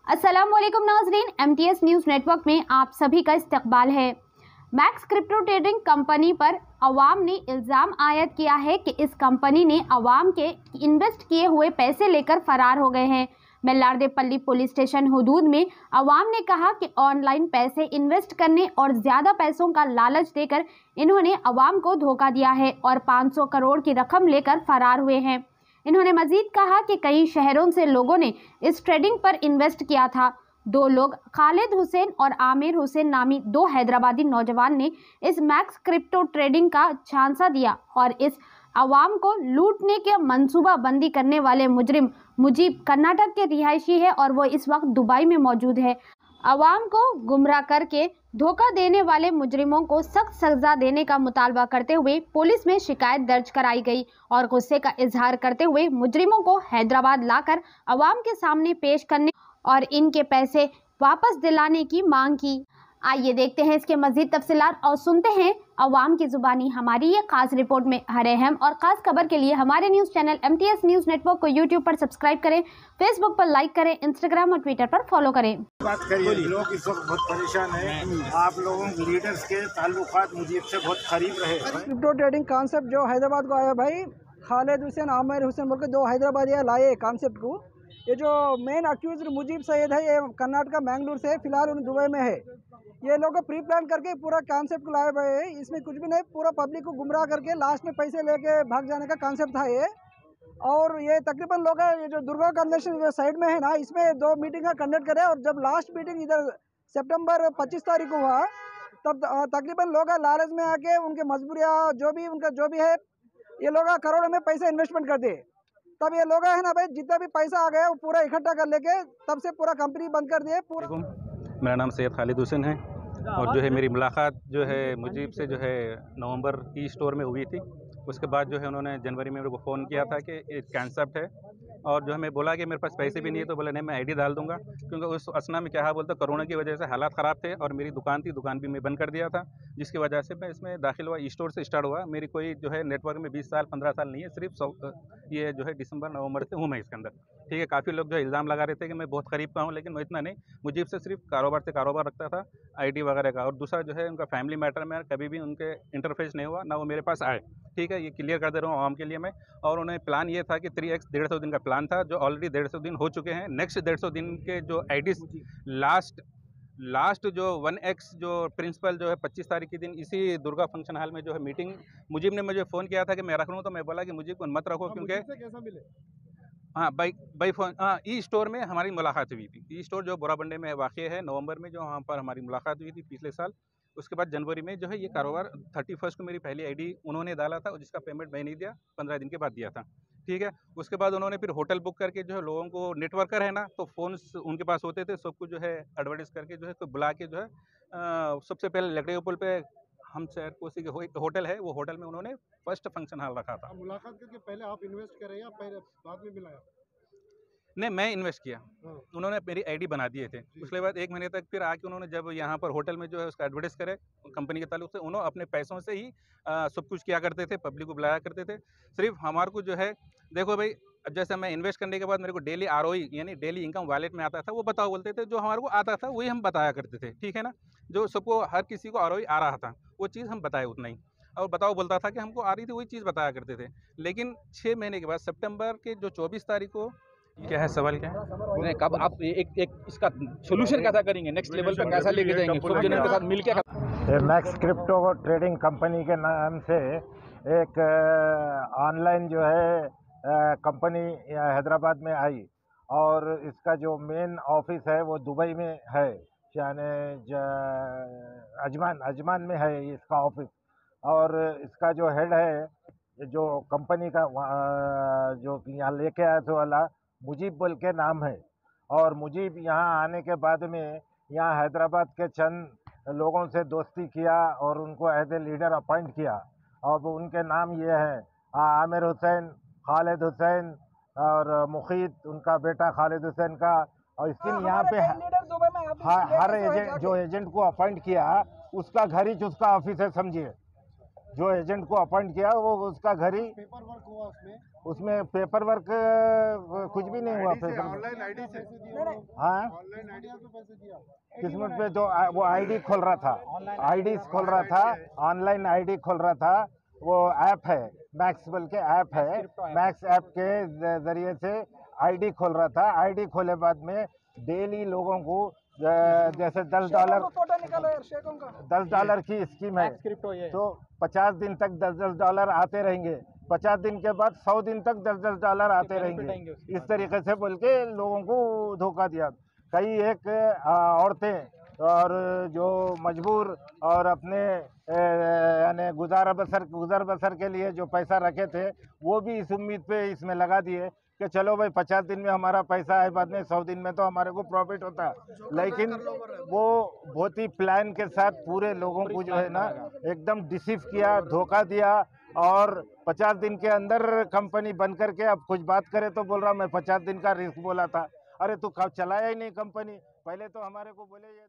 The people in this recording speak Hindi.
अस्सलाम वालेकुम नाज़रीन, MTS न्यूज़ नेटवर्क में आप सभी का इस्तकबाल है। मैक्स क्रिप्टो ट्रेडिंग कंपनी पर अवाम ने इल्ज़ाम आयद किया है कि इस कंपनी ने अवाम के इन्वेस्ट किए हुए पैसे लेकर फरार हो गए हैं। मेल्लारदेपल्ली पुलिस स्टेशन हुदूद में अवाम ने कहा कि ऑनलाइन पैसे इन्वेस्ट करने और ज़्यादा पैसों का लालच देकर इन्होंने अवाम को धोखा दिया है और 500 करोड़ की रकम लेकर फरार हुए हैं। इन्होंने मजीद कहा कि कई शहरों से लोगों ने इस ट्रेडिंग पर इन्वेस्ट किया था। दो लोग खालिद हुसैन और आमिर हुसैन नामी दो हैदराबादी नौजवान ने इस मैक्स क्रिप्टो ट्रेडिंग का झांसा दिया और इस अवाम को लूटने के मंसूबा बंदी करने वाले मुजरिम मुजीब कर्नाटक के रिहायशी है और वो इस वक्त दुबई में मौजूद है। अवाम को गुमराह करके धोखा देने वाले मुजरिमों को सख्त सजा देने का मुतालबा करते हुए पुलिस में शिकायत दर्ज कराई गई और गुस्से का इजहार करते हुए मुजरिमों को हैदराबाद लाकर अवाम के सामने पेश करने और इनके पैसे वापस दिलाने की मांग की। आइए देखते हैं इसके मजीद तफसीलात और सुनते हैं अवाम की जुबानी हमारी ये खास रिपोर्ट में। हर अहम और ख़ास खबर के लिए हमारे news channel MTS news network को यूट्यूब पर सब्सक्राइब करें, फेसबुक पर लाइक करें, इंस्टाग्राम और ट्विटर पर फॉलो करें। बात करिए, लोग इस वक्त बहुत परेशान हैं। आप लोगों के लीडर्स के ताल्लुकात मुझे से बहुत करीब रहे। क्रिप्टो ट्रेडिंग कॉन्सेप्ट जो हैदराबाद को आया भाई, खालिद हुसैन आमिर हुसैन बोल के दो हैदराबादी लाए कॉन्सेप्ट को। ये जो मेन अक्यूज मुजीब सैयद है, ये कर्नाटक मैंगलोर से, फिलहाल उन दुबई में है। ये लोग प्री प्लान करके पूरा कॉन्सेप्ट को लाए हुए हैं। इसमें कुछ भी नहीं, पूरा पब्लिक को गुमराह करके लास्ट में पैसे लेके भाग जाने का कॉन्सेप्ट था ये। और ये तकरीबन लोग ये जो दुर्गा कन्वेंशन साइड में है ना, इसमें 2 मीटिंग का कंडक्ट करे और जब लास्ट मीटिंग इधर सितंबर 25 तारीख को हुआ तब तकरीबन लोग लालच में आके उनके मजबूरियाँ जो भी है, ये लोग करोड़ों में पैसा इन्वेस्टमेंट करते। तब ये लोग है ना भाई, जितना भी पैसा आ गया वो पूरा इकट्ठा कर लेके तब से पूरा कंपनी बंद कर दिए पूरा। मेरा नाम सैयद खालिद हुसैन है और जो है मेरी मुलाकात जो है मुजीब से जो है नवंबर ई स्टोर में हुई थी। उसके बाद जो है उन्होंने जनवरी में मेरे को फ़ोन किया था कि एक कॉन्सेप्ट है और जो हमें बोला कि मेरे पास पैसे भी नहीं है, तो बोला नहीं मैं आईडी डाल दूंगा, क्योंकि उस असना में क्या बोलते कोरोना की वजह से हालात ख़राब थे और मेरी दुकान थी, दुकान भी मैं बंद कर दिया था, जिसकी वजह से मैं इसमें दाखिल हुआ। ई स्टोर से स्टार्ट हुआ। मेरी कोई जो है नेटवर्क में 20 साल 15 साल नहीं है, सिर्फ ये जो है दिसंबर नवंबर से हूँ मैं इसके अंदर। ठीक है, काफ़ी लोग जो है इल्ज़ाम लगा रहे थे कि मैं बहुत करीब का हूँ, लेकिन मैं इतना नहीं। मुझे से सिर्फ कारोबार से कारोबार रखता था, आईडी वगैरह का। और दूसरा जो है उनका फैमिली मैटर में कभी भी उनके इंटरफेस नहीं हुआ, ना वो मेरे पास आए। ठीक है, ये क्लियर कर दे रहा हूँ आवाम के लिए मैं। और उन्हें प्लान ये था कि 3x 150 दिन का प्लान था, जो ऑलरेडी 150 दिन हो चुके हैं। नेक्स्ट 150 दिन के जो आईडीज लास्ट जो 1x जो प्रिंसिपल जो है 25 तारीख के दिन इसी दुर्गा फंक्शन हॉल में जो है मीटिंग, मुजीब ने मुझे फ़ोन किया था कि मैं रख लूँ, तो मैं बोला कि मुझे को मत रखो, क्योंकि कैसा मिले? हाँ बाई फोन। हाँ, ई स्टोर में हमारी मुलाकात हुई थी। ई स्टोर जो बोराबंडे में वाक़ है, नवंबर में जो वहाँ पर हमारी मुलाकात हुई थी पिछले साल। उसके बाद जनवरी में जो है ये कारोबार 31 को मेरी पहली आईडी उन्होंने डाला था और जिसका पेमेंट मैं नहीं दिया, 15 दिन के बाद दिया था। ठीक है, उसके बाद उन्होंने फिर होटल बुक करके जो है लोगों को, नेटवर्कर है ना, तो फ़ोन्स उनके पास होते थे, सबको जो है एडवर्टाइज़ करके जो है तो बुला के जो है सबसे पहले लकड़ी पुल पे हम शहर कोसी के होटल है, वो होटल में उन्होंने फर्स्ट फंक्शन हॉल रखा था। मुलाकात करके पहले आप इन्वेस्ट करें या पहले बाद में मिलाया? नहीं, मैं इन्वेस्ट किया, उन्होंने मेरी आईडी बना दिए थे। उसके बाद 1 महीने तक फिर आके उन्होंने जब यहाँ पर होटल में जो है उसका एडवर्टाइज़ करे कंपनी के ताल्लुक से, उन्होंने अपने पैसों से ही सब कुछ किया करते थे, पब्लिक को बुलाया करते थे। सिर्फ हमारे को जो है, देखो भाई, जैसे मैं इन्वेस्ट करने के बाद मेरे को डेली ROI यानी डेली इनकम वॉलेट में आता था, वो बताओ बोलते थे। जो हमारे को आता था वही हम बताया करते थे। ठीक है ना, जो सबको हर किसी को ROI आ रहा था वो चीज़ हम बताए उतना ही, और बताओ बोलता था कि हमको आ रही थी, वही चीज़ बताया करते थे। लेकिन 6 महीने के बाद सितंबर के जो 24 तारीख को, क्या है सवाल, क्या है? नहीं, कब आप एक इसका सोल्यूशन कैसा करेंगे, नेक्स्ट लेवल पे कैसा लेके जाएंगे सब जनों के साथ मिलकर? मैक्स क्रिप्टो ट्रेडिंग कंपनी के नाम से एक ऑनलाइन जो है कंपनी हैदराबाद में आई और इसका जो मेन ऑफिस है वो दुबई में है, यानी अजमान में है इसका ऑफिस। और इसका जो हेड है, जो कंपनी का जो यहाँ लेके आया था वाला मुजीब बोल के नाम है। और मुजीब यहाँ आने के बाद में यहाँ हैदराबाद के चंद लोगों से दोस्ती किया और उनको एज ए लीडर अपॉइंट किया। और उनके नाम ये हैं आमिर हुसैन, खालिद हुसैन और मुखीद, उनका बेटा खालिद हुसैन का। और इसके यहाँ पे हर एजेंट, जो एजेंट को अपॉइंट किया उसका घर ही उसका ऑफिस है, समझिए। जो एजेंट को अपॉइंट किया वो उसका घर ही, पेपर वर्क हुआ उसमें पेपर वर्क कुछ भी नहीं हुआ। पेपर ऑनलाइन आईडी से हाँ ऑनलाइन आईडी से पैसे दिया किस्मत पे जो वो आईडी खोल रहा था, आईडी खोल रहा था, ऑनलाइन आईडी खोल रहा था। वो ऐप है मैक्स बोल के ऐप है, मैक्स ऐप के जरिए से आईडी खोल रहा था। आईडी खोले बाद में डेली लोगों को जैसे $10 फोटो निकालो यार, शेखों का $10 की स्कीम है, तो 50 दिन तक $10 आते रहेंगे। 50 दिन के बाद 100 दिन तक $10 आते रहेंगे। इस तरीके से बोल के लोगों को धोखा दिया। कई एक औरतें और जो मजबूर और अपने यानी गुजर बसर के लिए जो पैसा रखे थे, वो भी इस उम्मीद पे इसमें लगा दिए कि चलो भाई 50 दिन में हमारा पैसा है, बाद में 100 दिन में तो हमारे को प्रॉफिट होता है। लेकिन वो बहुत ही प्लान के साथ पूरे लोगों को जो है ना एकदम डिसीव किया, धोखा दिया। और 50 दिन के अंदर कंपनी बंद करके अब कुछ बात करे तो बोल रहा मैं 50 दिन का रिस्क बोला था। अरे तू कब चलाया ही नहीं कंपनी, पहले तो हमारे को बोले ये